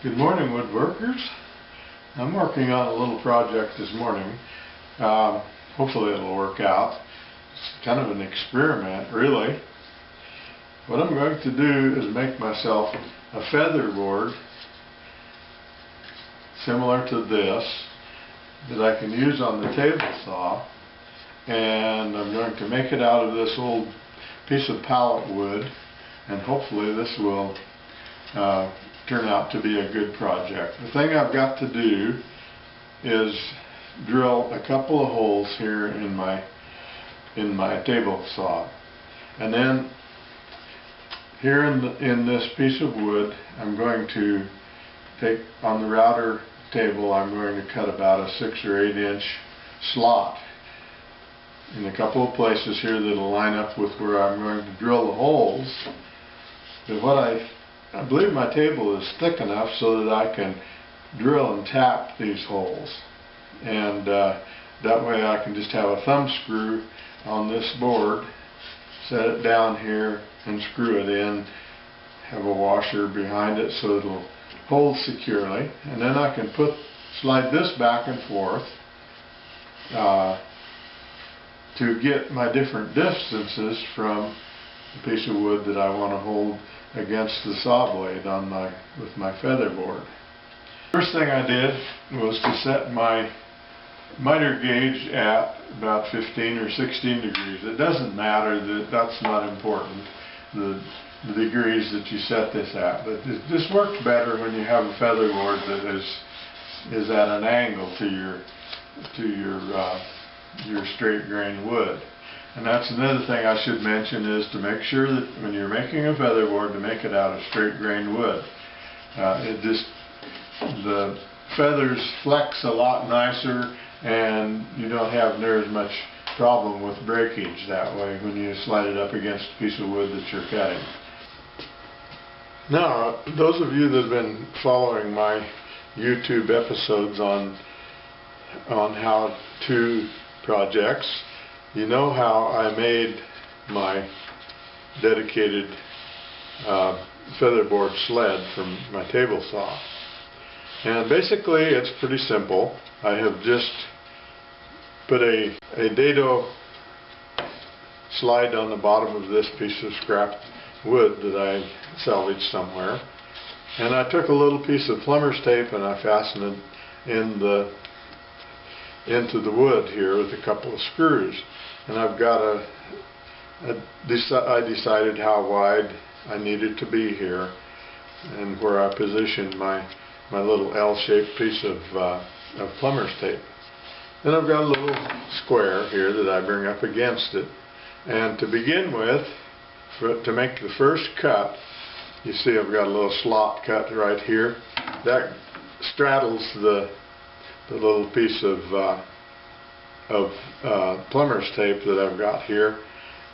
Good morning, woodworkers. I'm working on a little project this morning. Hopefully it'll work out. It's kind of an experiment, really. What I'm going to do is make myself a featherboard similar to this that I can use on the table saw, and I'm going to make it out of this old piece of pallet wood, and hopefully this will turn out to be a good project. The thing I've got to do is drill a couple of holes here in my table saw, and then here in this piece of wood I'm going to take on the router table. I'm going to cut about a 6 or 8 inch slot in a couple of places here that'll line up with where I'm going to drill the holes. But what I believe my table is thick enough so that I can drill and tap these holes, and that way I can just have a thumb screw on this board, set it down here and screw it in, have a washer behind it so it'll hold securely, and then I can slide this back and forth to get my different distances from the piece of wood that I want to hold against the saw blade with my featherboard. First thing I did was to set my miter gauge at about 15 or 16 degrees. It doesn't matter, that's not important, the degrees that you set this at, but this works better when you have a featherboard that is at an angle to your straight grain wood. And that's another thing I should mention, is to make sure that when you're making a featherboard, to make it out of straight grain wood. The feathers flex a lot nicer, and you don't have near as much problem with breakage that way when you slide it up against a piece of wood that you're cutting. Now, those of you that have been following my YouTube episodes on how-to projects, you know how I made my dedicated featherboard sled from my table saw. And basically it's pretty simple. I have just put a dado slide on the bottom of this piece of scrap wood that I salvaged somewhere, and I took a little piece of plumber's tape and I fastened it into the wood here with a couple of screws. And I've got I decided how wide I needed to be here, and where I positioned my little L-shaped piece of plumber's tape. Then I've got a little square here that I bring up against it. And to begin with, to make the first cut, you see I've got a little slot cut right here. That straddles the little piece of plumber's tape that I've got here,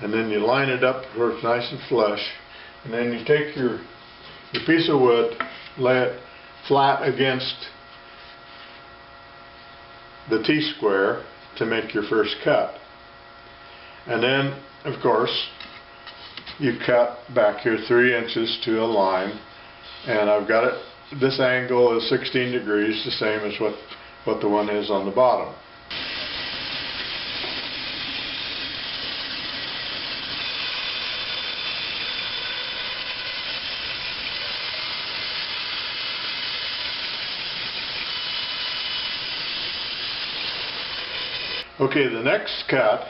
and then you line it up where it's nice and flush, and then you take your piece of wood, lay it flat against the T-square to make your first cut. And then, of course, you cut back here 3 inches to a line, and I've got it, this angle is 16 degrees, the same as what the one is on the bottom. Okay, the next cut,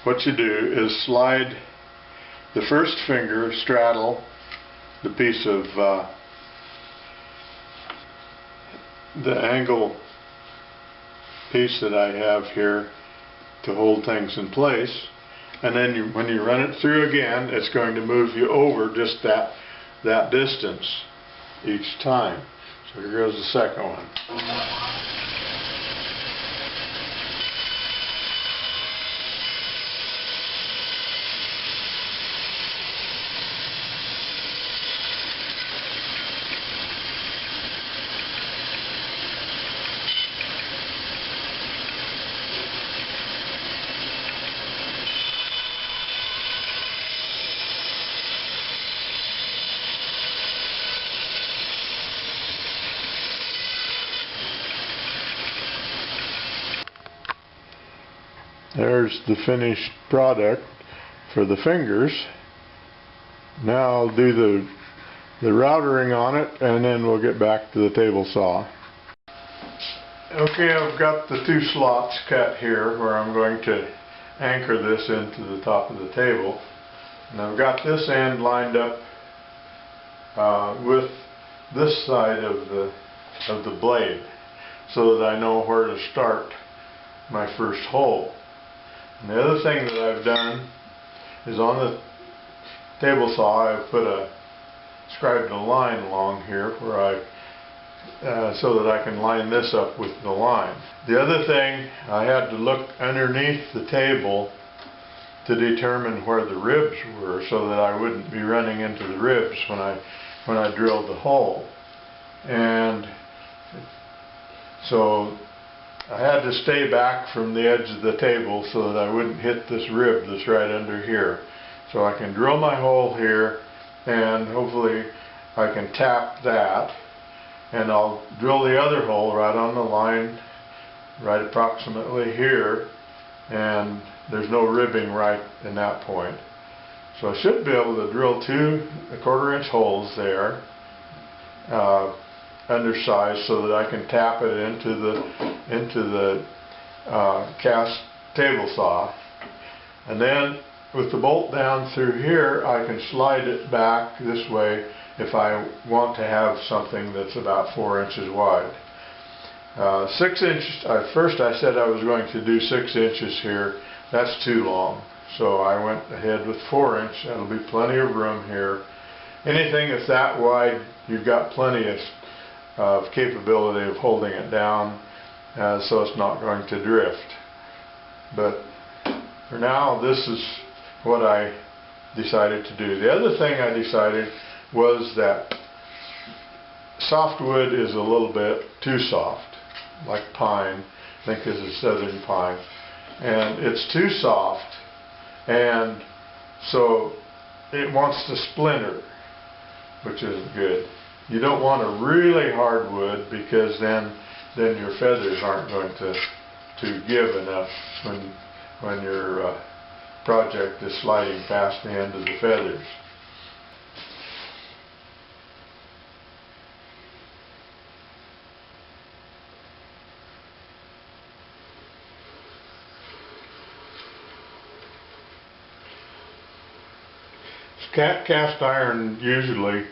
what you do is slide the first finger, straddle the piece of the angle piece that I have here to hold things in place, and then when you run it through again, it's going to move you over just that distance each time. So here goes the second one. There's the finished product for the fingers. Now I'll do the routering on it, and then we'll get back to the table saw. Okay, I've got the two slots cut here where I'm going to anchor this into the top of the table. And I've got this end lined up with this side of the blade, so that I know where to start my first hole. And the other thing that I've done is on the table saw I've scribed a line along here where so that I can line this up with the line. The other thing, I had to look underneath the table to determine where the ribs were, so that I wouldn't be running into the ribs when I drilled the hole. And so I had to stay back from the edge of the table so that I wouldn't hit this rib that's right under here. So I can drill my hole here, and hopefully I can tap that, and I'll drill the other hole right on the line, right approximately here, and there's no ribbing right in that point. So I should be able to drill 2 1/4-inch holes there, undersized, so that I can tap it into the cast table saw. And then with the bolt down through here, I can slide it back this way if I want to have something that's about 4 inches wide. 6 inches, first I said I was going to do 6 inches here. That's too long. So I went ahead with 4 inch. That'll be plenty of room here. Anything that's that wide, you've got plenty of capability of holding it down, so it's not going to drift. But for now, this is what I decided to do. The other thing I decided was that softwood is a little bit too soft, like pine. I think this is southern pine, and it's too soft, and so it wants to splinter, which isn't good. You don't want a really hard wood, because then your feathers aren't going to give enough when your project is sliding past the end of the feathers. Cast iron usually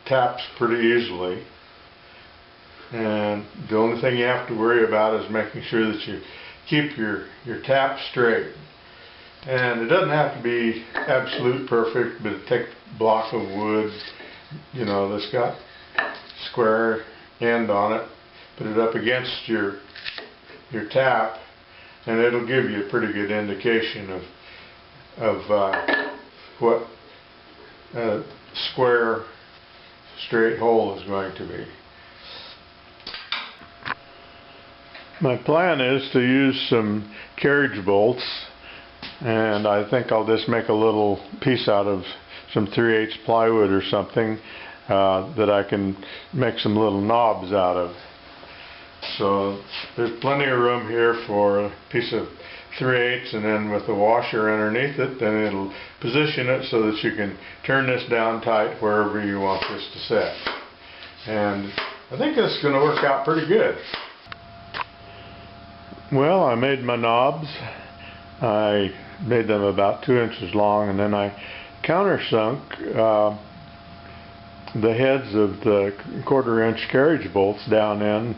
taps pretty easily, and the only thing you have to worry about is making sure that you keep your tap straight. And it doesn't have to be absolute perfect, but take a block of wood, you know, that's got square end on it, put it up against your tap, and it'll give you a pretty good indication of what a square straight hole is going to be. My plan is to use some carriage bolts, and I think I'll just make a little piece out of some 3/8 plywood or something that I can make some little knobs out of. So there's plenty of room here for a piece of 3/8, and then with the washer underneath it, then it'll position it so that you can turn this down tight wherever you want this to set. And I think this is going to work out pretty good. Well, I made my knobs. I made them about 2 inches long, and then I countersunk the heads of the 1/4-inch carriage bolts down in,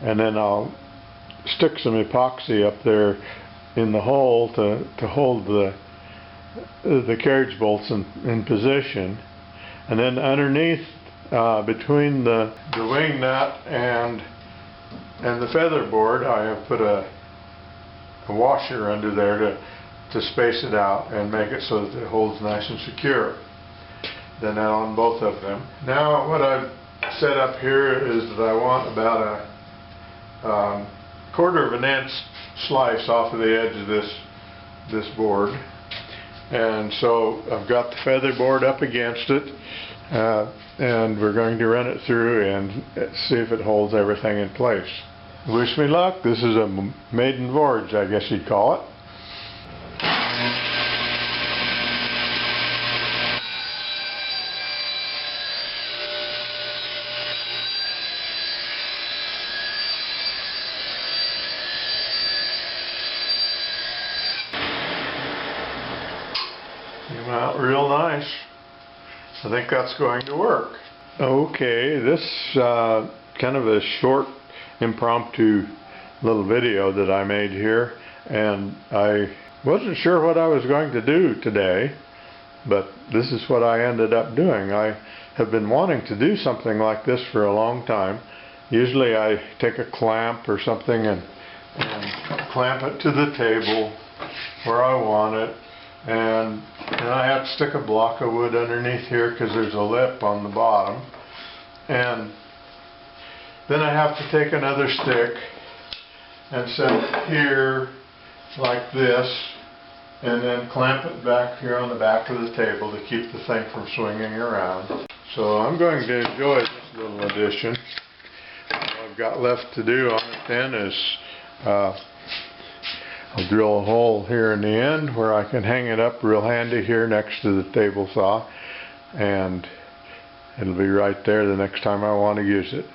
and then I'll stick some epoxy up there in the hole to hold the carriage bolts in position. And then underneath, between the wing nut and the featherboard, I have put a washer under there to space it out and make it so that it holds nice and secure. Then that on both of them. Now what I've set up here is that I want about a 1/4 of an inch slice off of the edge of this board, and so I've got the featherboard up against it, and we're going to run it through and see if it holds everything in place. Wish me luck. This is a maiden voyage, I guess you'd call it. Came out real nice. I think that's going to work. Okay, this kind of a short impromptu little video that I made here, and I wasn't sure what I was going to do today, but this is what I ended up doing. I have been wanting to do something like this for a long time. Usually I take a clamp or something and clamp it to the table where I want it, and I have to stick a block of wood underneath here because there's a lip on the bottom, and then I have to take another stick and set it here like this, and then clamp it back here on the back of the table to keep the thing from swinging around. So I'm going to enjoy this little addition. All I've got left to do on it then is I'll drill a hole here in the end where I can hang it up real handy here next to the table saw, and it'll be right there the next time I want to use it.